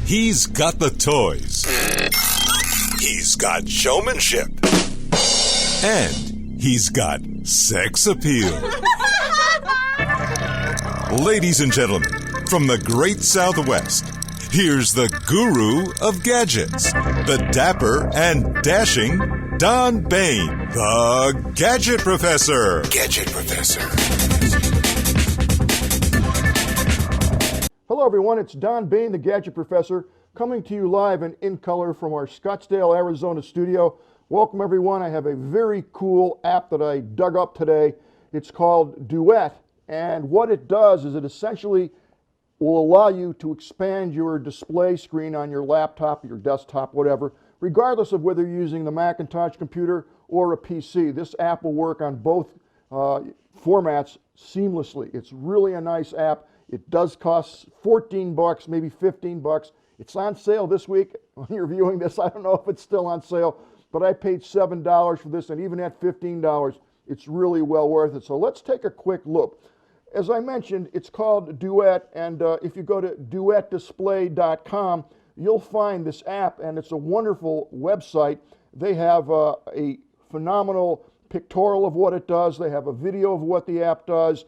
He's got the toys. He's got showmanship. And he's got sex appeal. Ladies and gentlemen, from the great Southwest, here's the guru of gadgets, the dapper and dashing Don Bain, the Gadget Professor. Gadget Professor. Hello everyone, it's Don Bain, the Gadget Professor, coming to you live and in color from our Scottsdale, Arizona studio. Welcome everyone. I have a very cool app that I dug up today. It's called Duet, and what it does is it essentially will allow you to expand your display screen on your laptop, your desktop, whatever, regardless of whether you're using the Macintosh computer or a PC. This app will work on both formats seamlessly. It's really a nice app. It does cost $14, maybe $15. It's on sale this week. When you're viewing this, I don't know if it's still on sale, but I paid $7 for this, and even at $15, it's really well worth it. So let's take a quick look. As I mentioned, it's called Duet, and if you go to duetdisplay.com, you'll find this app, and it's a wonderful website. They have a phenomenal pictorial of what it does. They have a video of what the app does.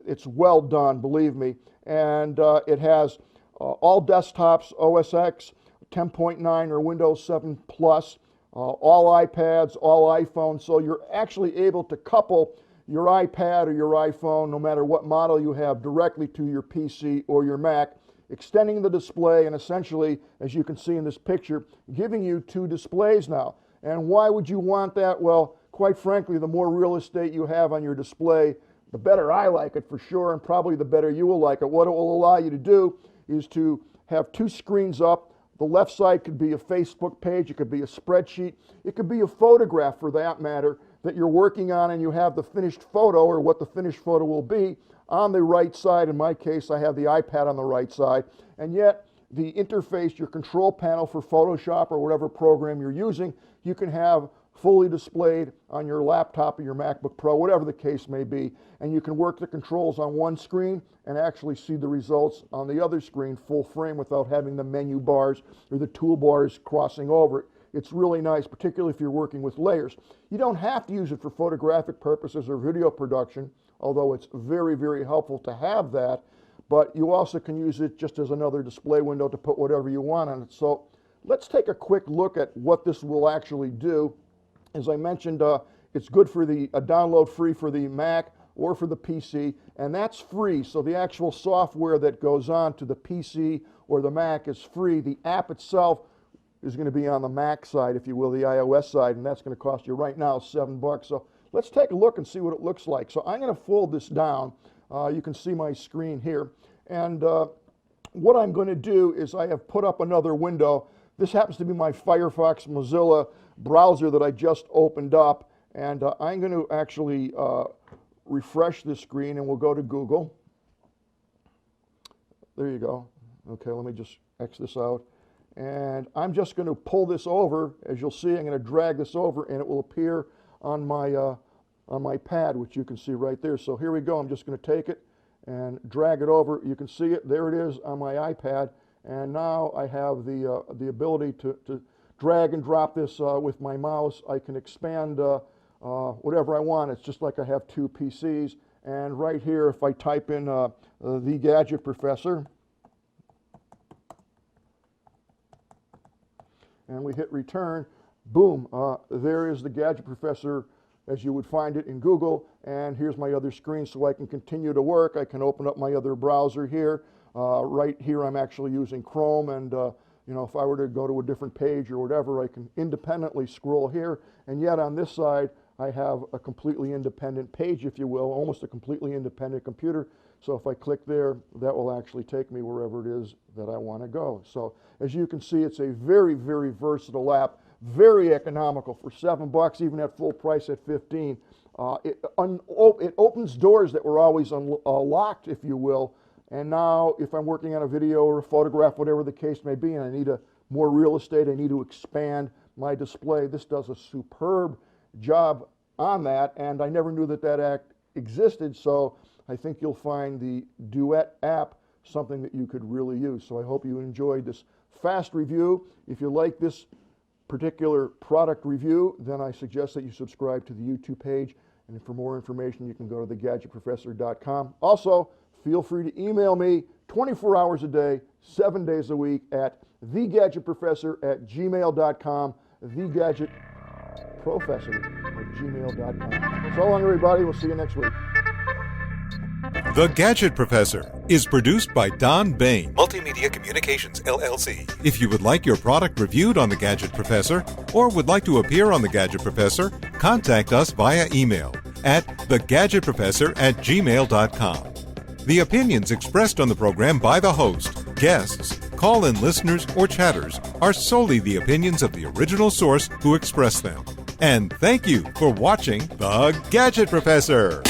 It's well done, believe me. And it has all desktops, OS X, 10.9 or Windows 7 Plus, all iPads, all iPhones. So you're actually able to couple your iPad or your iPhone, no matter what model you have, directly to your PC or your Mac, extending the display and essentially, as you can see in this picture, giving you two displays now. And why would you want that? Well, quite frankly, the more real estate you have on your display, the better I like it for sure, and probably the better you will like it. What it will allow you to do is to have two screens up. The left side could be a Facebook page, it could be a spreadsheet, it could be a photograph for that matter that you're working on, and you have the finished photo or what the finished photo will be on the right side. In my case, I have the iPad on the right side, and yet the interface, your control panel for Photoshop or whatever program you're using, you can have fully displayed on your laptop or your MacBook Pro, whatever the case may be, and you can work the controls on one screen and actually see the results on the other screen full frame without having the menu bars or the toolbars crossing over it. It's really nice, particularly if you're working with layers. You don't have to use it for photographic purposes or video production, although it's very, very helpful to have that, but you also can use it just as another display window to put whatever you want on it. So let's take a quick look at what this will actually do. As I mentioned, it's good for the download free for the Mac or for the PC, and that's free. So the actual software that goes on to the PC or the Mac is free. The app itself is going to be on the Mac side, if you will, the iOS side, and that's going to cost you right now $7. So let's take a look and see what it looks like. So I'm going to fold this down. You can see my screen here, and what I'm going to do is I have put up another window. This happens to be my Firefox Mozilla browser that I just opened up, and I'm going to actually refresh this screen, and we'll go to Google. There you go. Okay, let me just X this out, and I'm just going to pull this over. As you'll see, I'm going to drag this over, and it will appear on my pad, which you can see right there. So here we go. I'm just going to take it and drag it over. You can see it. There it is on my iPad. And now I have the ability to drag and drop this with my mouse. I can expand whatever I want. It's just like I have two PCs. And right here, if I type in the Gadget Professor, and we hit return, boom, there is the Gadget Professor as you would find it in Google. And here's my other screen so I can continue to work. I can open up my other browser here. Right here I'm actually using Chrome, and if I were to go to a different page or whatever, I can independently scroll here, and yet on this side I have a completely independent page, if you will, almost a completely independent computer. So if I click there, that will actually take me wherever it is that I want to go. So as you can see, it's a very, very versatile app, very economical for $7, even at full price at $15. It opens doors that were always locked, if you will. And now, if I'm working on a video or a photograph, whatever the case may be, and I need more real estate, I need to expand my display, this does a superb job on that, and I never knew that app existed, so I think you'll find the Duet app something that you could really use. So I hope you enjoyed this fast review. If you like this particular product review, then I suggest that you subscribe to the YouTube page. And for more information, you can go to thegadgetprofessor.com. Also, feel free to email me 24 hours a day, 7 days a week at thegadgetprofessor@gmail.com, thegadgetprofessor@gmail.com. So long, everybody. We'll see you next week. The Gadget Professor is produced by Don Bain, Multimedia Communications, LLC. If you would like your product reviewed on The Gadget Professor or would like to appear on The Gadget Professor, contact us via email at thegadgetprofessor@gmail.com. The opinions expressed on the program by the host, guests, call-in listeners, or chatters are solely the opinions of the original source who expressed them. And thank you for watching The Gadget Professor.